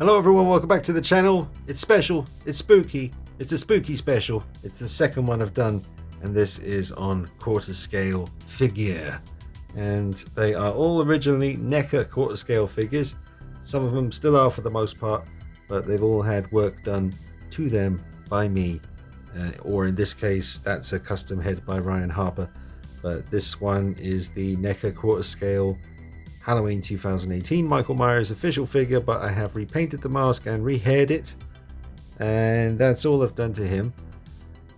Hello everyone, welcome back to the channel. It's special, it's spooky, it's a spooky special. It's the second one I've done, and this is on quarter scale figure. And they are all originally Neca quarter scale figures. Some of them still are for the most part, but they've all had work done to them by me. Or in this case, that's a custom head by Ryan Harper. But this one is the Neca quarter scale Halloween 2018 Michael Myers official figure, but I have repainted the mask and re-haired it, and that's all I've done to him.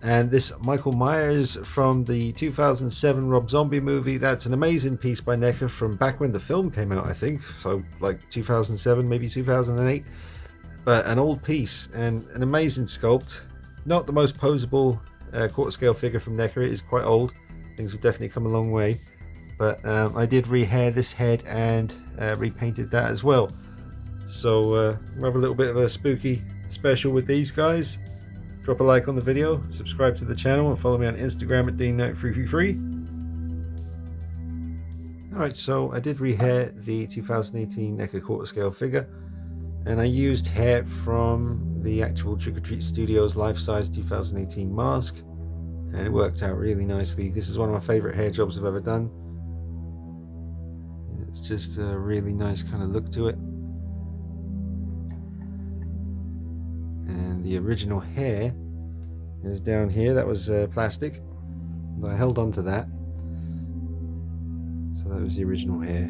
And this Michael Myers from the 2007 Rob Zombie movie, that's an amazing piece by Neca from back when the film came out, I think, so like 2007, maybe 2008, but an old piece and an amazing sculpt. Not the most posable quarter scale figure from Neca. It is quite old, things have definitely come a long way. But I did rehair this head and repainted that as well. So we'll have a little bit of a spooky special with these guys. Drop a like on the video, subscribe to the channel, and follow me on Instagram at DeanKnight333. Alright, so I did rehair the 2018 Neca quarter scale figure, and I used hair from the actual Trick or Treat Studios life-size 2018 mask, and it worked out really nicely. This is one of my favourite hair jobs I've ever done. It's just a really nice kind of look to it. And the original hair is down here. That was plastic. I held on to that. So that was the original hair.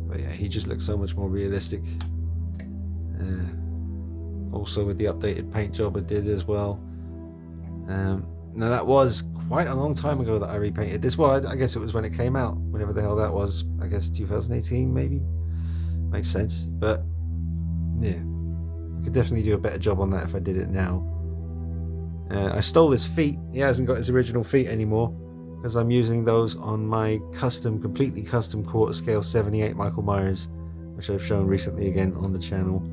But yeah, he just looks so much more realistic. Also with the updated paint job I did as well. Now that was quite a long time ago that I repainted this. Well, I guess it was when it came out, whenever the hell that was. I guess 2018 maybe. Makes sense. But yeah, I could definitely do a better job on that if I did it now. I stole his feet. He hasn't got his original feet anymore because I'm using those on my completely custom quarter scale 78 Michael Myers, which I've shown recently again on the channel.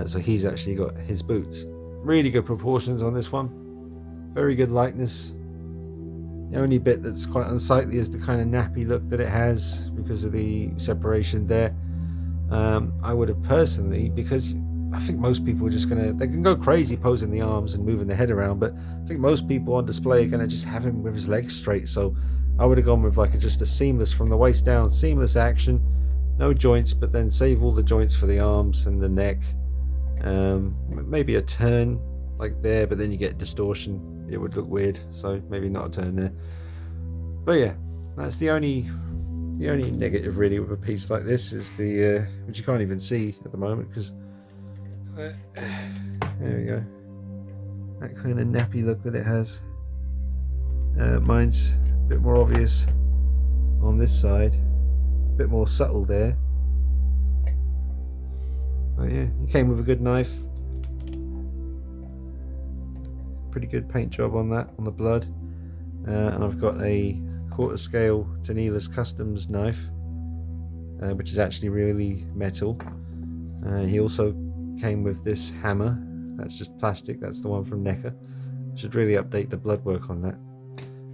So he's actually got his boots. Really good proportions on this one. Very good likeness. The only bit that's quite unsightly is the kind of nappy look that it has because of the separation there. I would have personally, because I think most people are just they can go crazy posing the arms and moving the head around, but I think most people on display are gonna just have him with his legs straight. So I would have gone with like just a seamless from the waist down, seamless action, no joints, but then save all the joints for the arms and the neck. Maybe a turn like there, but then you get distortion. It would look weird, so maybe not a turn there. But yeah, that's the only negative really with a piece like this is the which you can't even see at the moment because there we go, that kind of nappy look that it has. Mine's a bit more obvious on this side, a bit more subtle there. But yeah, it came with a good knife. Pretty good paint job on that, on the blood. And I've got a quarter scale Tanila's Customs knife, which is actually really metal. He also came with this hammer. That's just plastic. That's the one from Neca. Should really update the blood work on that.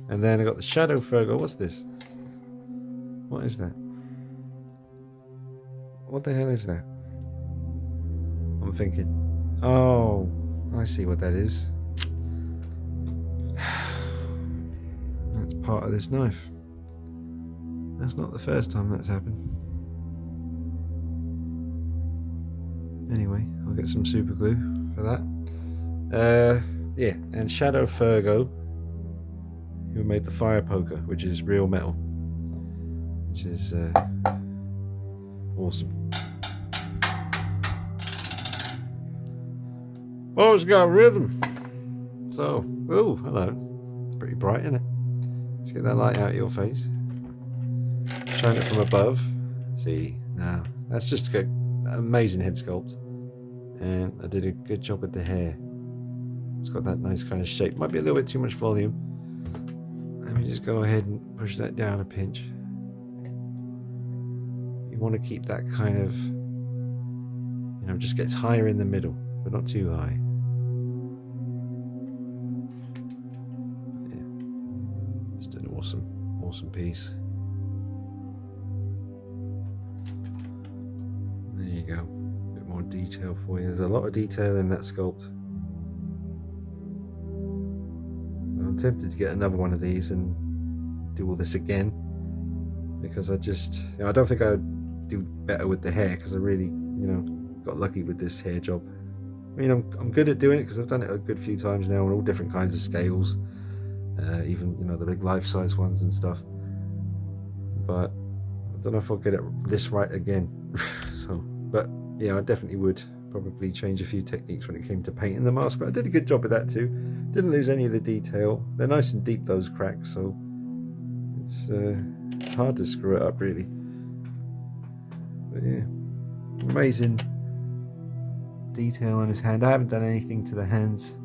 And then I got the Shadow Fergo. What's this? What is that? What the hell is that? I'm thinking. Oh, I see what that is. That's part of this knife. That's not the first time that's happened. Anyway, I'll get some super glue for that. Yeah, and Shadow Fergo, who made the fire poker, which is real metal, which is awesome. Oh, it's got rhythm. So, oh, hello. It's pretty bright, isn't it? Let's get that light out of your face. Shine it from above. See, now that's just an amazing head sculpt, and I did a good job with the hair. It's got that nice kind of shape. Might be a little bit too much volume. Let me just go ahead and push that down a pinch. You want to keep that kind of, just gets higher in the middle, but not too high. Yeah, just an awesome piece. There you go. A bit more more detail for you. There's a lot of detail in that sculpt. I'm tempted to get another one of these and do all this again, because I just, I don't think I would do better with the hair, because I really, got lucky with this hair job. I mean, I'm good at doing it because I've done it a good few times now on all different kinds of scales, even the big life-size ones and stuff. But I don't know if I'll get it this right again. But yeah, I definitely would probably change a few techniques when it came to painting the mask. But I did a good job with that too. Didn't lose any of the detail. They're nice and deep, those cracks, so it's hard to screw it up really. But yeah, amazing detail on his hand. I haven't done anything to the hands.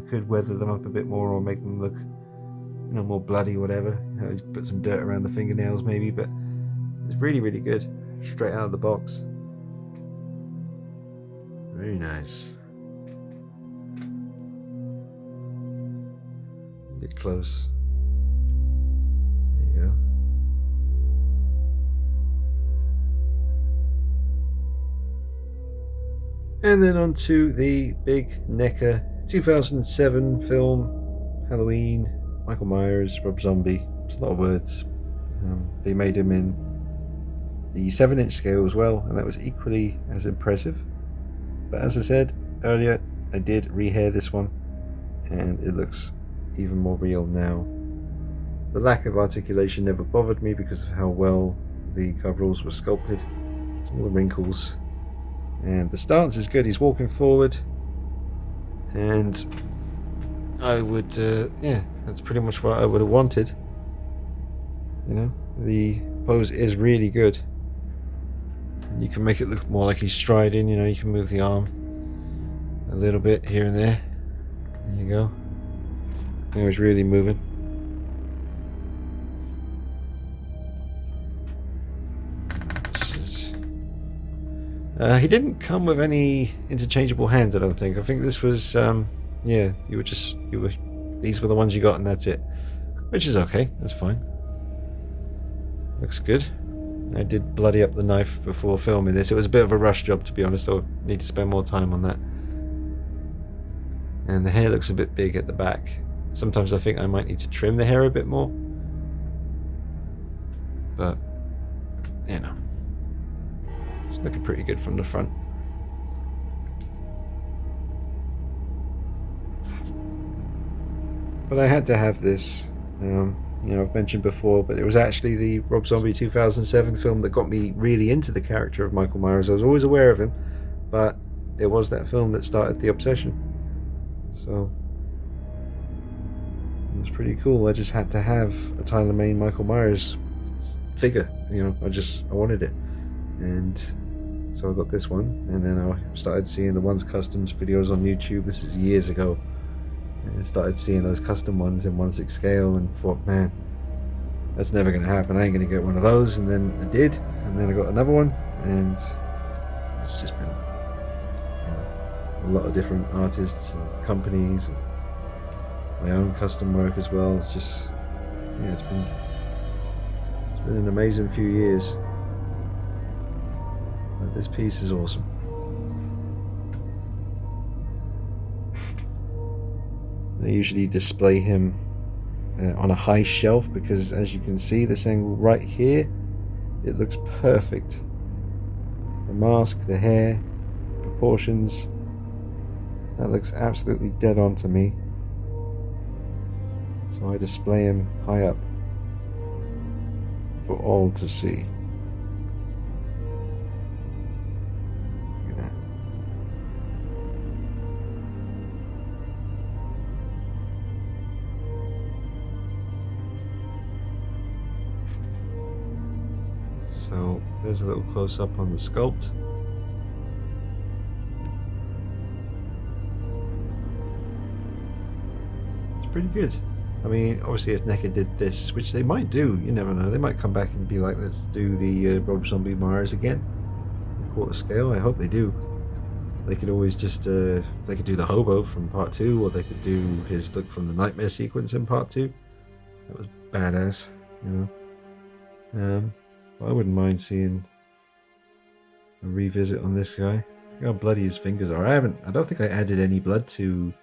Could weather them up a bit more or make them look more bloody, whatever. He's put some dirt around the fingernails maybe, but it's really, really good. Straight out of the box. Very nice. Get close. There you go. And then on to the big Neca 2007 film, Halloween, Michael Myers, Rob Zombie. It's a lot of words. They made him in the 7-inch scale as well, and that was equally as impressive. But as I said earlier, I did rehair this one, and it looks even more real now. The lack of articulation never bothered me because of how well the coveralls were sculpted. All the wrinkles. And the stance is good. He's walking forward, and I would, that's pretty much what I would have wanted. The pose is really good. And you can make it look more like he's striding. You can move the arm a little bit here and there. There you go. Now he's really moving. He didn't come with any interchangeable hands, I don't think. I think this was, these were the ones you got and that's it. Which is okay, that's fine. Looks good. I did bloody up the knife before filming this. It was a bit of a rush job, to be honest. I'll need to spend more time on that. And the hair looks a bit big at the back. Sometimes I think I might need to trim the hair a bit more. But, it's looking pretty good from the front. But I had to have this. I've mentioned before, but it was actually the Rob Zombie 2007 film that got me really into the character of Michael Myers. I was always aware of him, but it was that film that started the obsession. So it was pretty cool. I just had to have a Tyler Mane Michael Myers figure. I wanted it. And so I got this one, and then I started seeing the One's Customs videos on YouTube. This is years ago. And I started seeing those custom ones in 1/6 scale and thought, man, that's never going to happen. I ain't going to get one of those. And then I did, and then I got another one, and it's just been a lot of different artists and companies and my own custom work as well. It's just, it's been an amazing few years. But this piece is awesome. I usually display him on a high shelf because, as you can see, this angle right here, it looks perfect. The mask, the hair, proportions, that looks absolutely dead on to me. So I display him high up for all to see. Look at that. So there's a little close up on the sculpt. It's pretty good. I mean, obviously if Neca did this, which they might do, you never know, they might come back and be like, let's do the Rob Zombie Myers again, quarter scale. I hope they do. They could always just, they could do the hobo from part 2, or they could do his look from the nightmare sequence in part 2. That was badass, I wouldn't mind seeing a revisit on this guy. Look how bloody his fingers are. I don't think I added any blood to...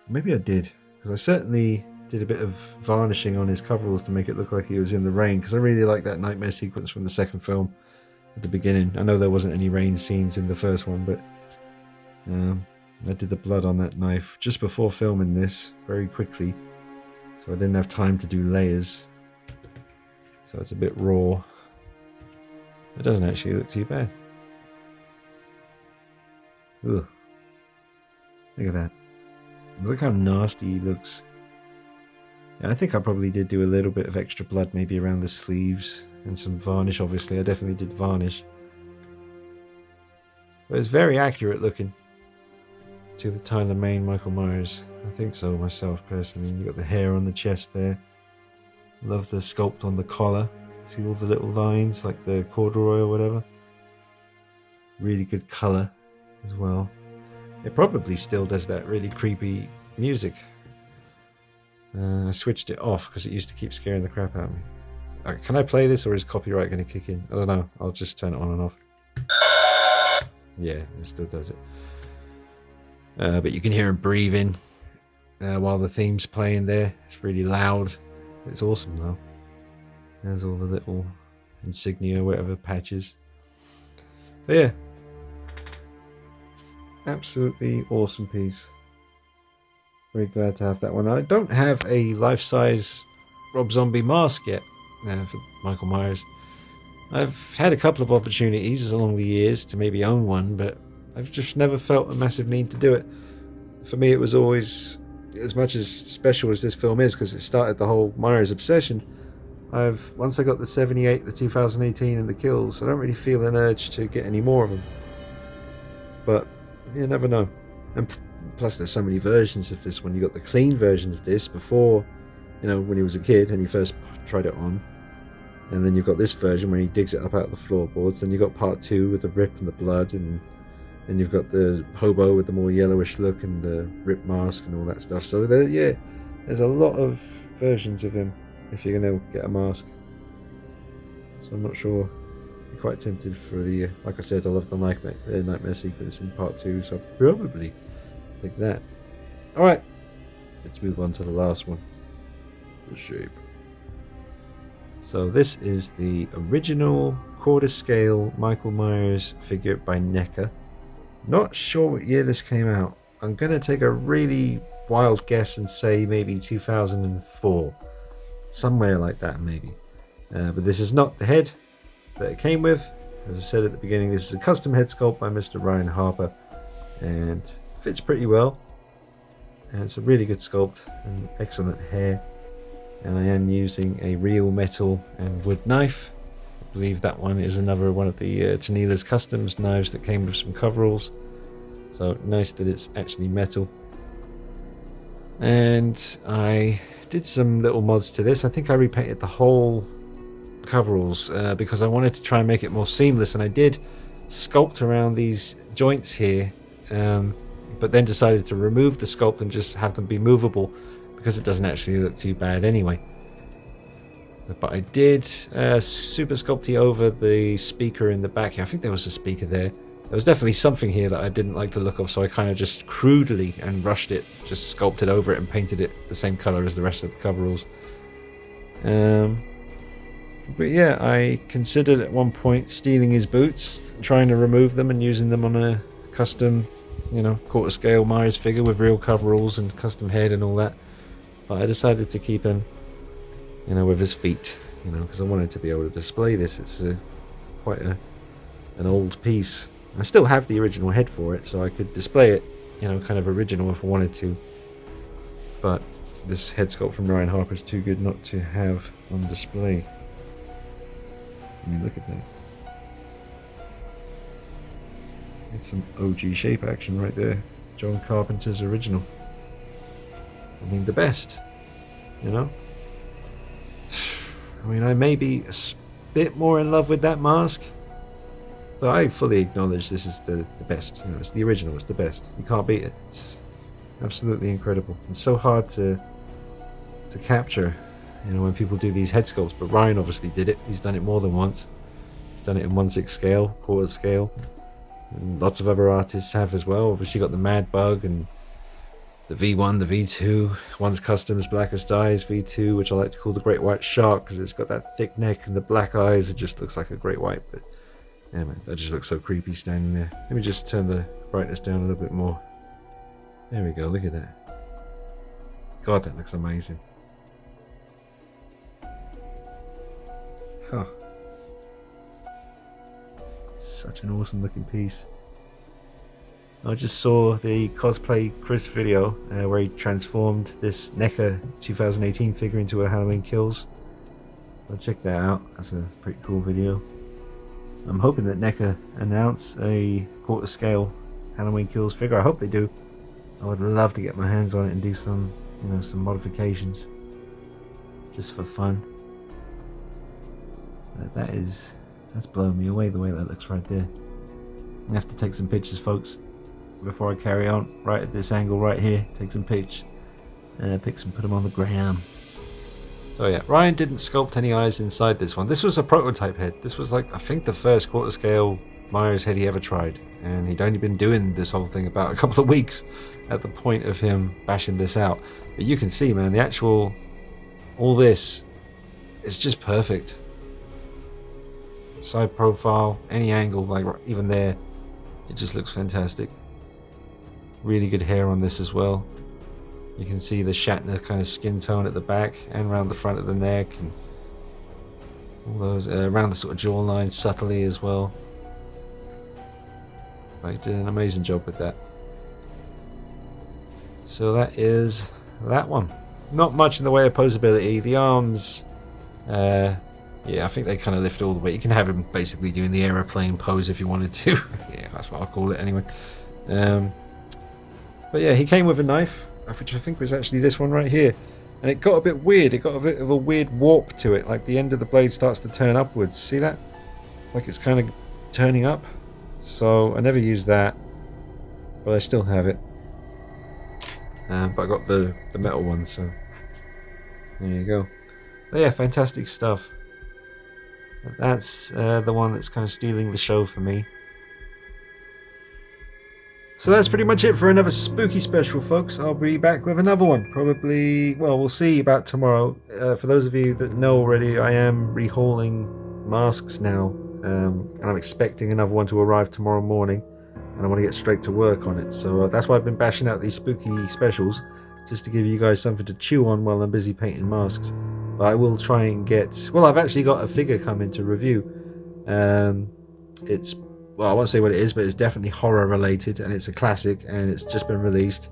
Maybe I did. Because I certainly did a bit of varnishing on his coveralls to make it look like he was in the rain. Because I really like that nightmare sequence from the second film at the beginning. I know there wasn't any rain scenes in the first one, but... I did the blood on that knife just before filming this, very quickly. So I didn't have time to do layers. So it's a bit raw. It doesn't actually look too bad. Ugh. Look at that. Look how nasty he looks. Yeah, I think I probably did do a little bit of extra blood maybe around the sleeves and some varnish, obviously. I definitely did varnish. But it's very accurate looking to the Tyler Mane Michael Myers. I think so myself personally. You got the hair on the chest there. Love the sculpt on the collar. See all the little lines like the corduroy or whatever. Really good colour as well. It probably still does that really creepy music. I switched it off because it used to keep scaring the crap out of me. Can I play this, or is copyright going to kick in? I don't know. I'll just turn it on and off. Yeah, it still does it. But you can hear him breathing while the theme's playing there. It's really loud. It's awesome though. There's all the little insignia, whatever, patches. So yeah. Absolutely awesome piece. Very glad to have that one. I don't have a life-size Rob Zombie mask yet for Michael Myers. I've had a couple of opportunities along the years to maybe own one, but I've just never felt a massive need to do it. For me, it was always, as much as special as this film is, because it started the whole Myers obsession, once I got the 78, the 2018, and the kills, I don't really feel an urge to get any more of them. But you never know. And plus, there's so many versions of this one. You got the clean version of this before, when he was a kid and he first tried it on. And then you've got this version where he digs it up out of the floorboards. Then you've got part 2 with the rip and the blood, and then you've got the hobo with the more yellowish look and the rip mask and all that stuff. So there's a lot of versions of him if you're going to get a mask. So I'm not sure. I'm quite tempted for the, like I said, I love the nightmare sequence in part 2, so I'll probably take that. Alright, let's move on to the last one. The shape. So this is the original quarter scale Michael Myers figure by Neca. Not sure what year this came out. I'm going to take a really wild guess and say maybe 2004. Somewhere like that maybe. But this is not the head that it came with. As I said at the beginning, this is a custom head sculpt by Mr. Ryan Harper. And fits pretty well. And it's a really good sculpt and excellent hair. And I am using a real metal and wood knife. I believe that one is another one of the Tanila's Customs knives that came with some coveralls. So nice that it's actually metal. And I did some little mods to this. I think I repainted the whole coveralls because I wanted to try and make it more seamless. And I did sculpt around these joints here, but then decided to remove the sculpt and just have them be movable, because it doesn't actually look too bad anyway. But I did super sculpty over the speaker in the back here. I think there was a speaker there. There was definitely something here that I didn't like the look of, so I kind of just crudely and rushed it, just sculpted over it and painted it the same color as the rest of the coveralls. But yeah, I considered at one point stealing his boots, trying to remove them and using them on a custom, quarter scale Myers figure with real coveralls and custom head and all that. But I decided to keep him, with his feet, because I wanted to be able to display this. It's quite an old piece. I still have the original head for it, so I could display it, kind of original if I wanted to. But this head sculpt from Ryan Harper is too good not to have on display. I mean, look at that. It's some OG shape action right there. John Carpenter's original. I mean, the best, I mean, I may be a bit more in love with that mask, but I fully acknowledge this is the best. It's the original, it's the best. You can't beat it. It's absolutely incredible. It's so hard to capture, when people do these head sculpts, but Ryan obviously did it. He's done it more than once. He's done it in 1/6 scale, quarter scale, And lots of other artists have as well. Obviously, got the Mad Bug and the V1, the V2. One's Customs Blackest Eyes V2, which I like to call the Great White Shark because it's got that thick neck and the black eyes. It just looks like a great white. But yeah, man, that just looks so creepy standing there. Let me just turn the brightness down a little bit more. There we go. Look at that. God, that looks amazing. Huh. Such an awesome looking piece. I just saw the Cosplay Chris video where he transformed this Neca 2018 figure into a Halloween Kills. So check that out. That's a pretty cool video. I'm hoping that Neca announce a quarter scale Halloween Kills figure. I hope they do. I would love to get my hands on it and do some, some modifications, just for fun. That's blowing me away the way that looks right there. I have to take some pictures, folks, before I carry on. Right at this angle right here, take some pics and put them on the gram. So yeah, Ryan didn't sculpt any eyes inside this one. This was a prototype head. This was like, I think, the first quarter scale Myers head he ever tried, and he'd only been doing this whole thing about a couple of weeks at the point of him bashing this out. But you can see, man, the actual, all this is just perfect. Side profile, any angle, like even there, it just looks fantastic. Really good hair on this as well. You can see the Shatner kind of skin tone at the back and around the front of the neck, and all those around the sort of jawline subtly as well. But he did an amazing job with that. So that is that one. Not much in the way of posability. The arms, yeah, I think they kind of lift all the way. You can have him basically doing the aeroplane pose if you wanted to. Yeah, that's what I'll call it anyway. But yeah, he came with a knife, which I think was actually this one right here. And it got a bit weird. It got a bit of a weird warp to it. Like the end of the blade starts to turn upwards. See that? Like it's kind of turning up. So I never used that, but I still have it. But I got the metal one, so there you go. But yeah, fantastic stuff. That's the one that's kind of stealing the show for me. So that's pretty much it for another spooky special, folks. I'll be back with another one, probably, well, we'll see about tomorrow. For those of you that know already, I am rehauling masks now, and I'm expecting another one to arrive tomorrow morning, and I want to get straight to work on it. So that's why I've been bashing out these spooky specials, just to give you guys something to chew on while I'm busy painting masks. But I will try and get, well, I've actually got a figure coming to review. It's, well, I won't say what it is, but it's definitely horror related, and it's a classic, and it's just been released,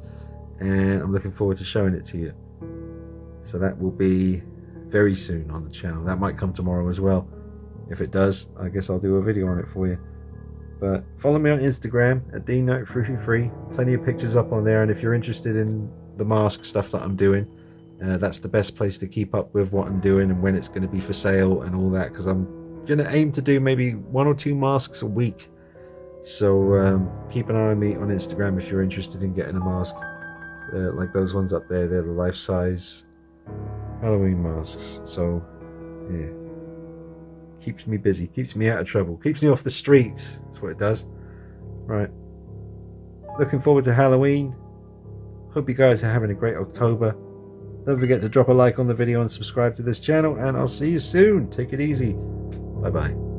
and I'm looking forward to showing it to you. So that will be very soon on the channel. That might come tomorrow as well. If it does, I guess I'll do a video on it for you. But follow me on Instagram at DNote333. Plenty of pictures up on there, and if you're interested in the mask stuff that I'm doing, that's the best place to keep up with what I'm doing and when it's going to be for sale and all that, because I'm going to aim to do maybe 1 or 2 masks a week. So keep an eye on me on Instagram if you're interested in getting a mask. Like those ones up there, they're the life-size Halloween masks. So yeah, keeps me busy, keeps me out of trouble, keeps me off the streets. That's what it does. Right, looking forward to Halloween. Hope you guys are having a great October. Don't forget to drop a like on the video and subscribe to this channel, and I'll see you soon. Take it easy. Bye bye.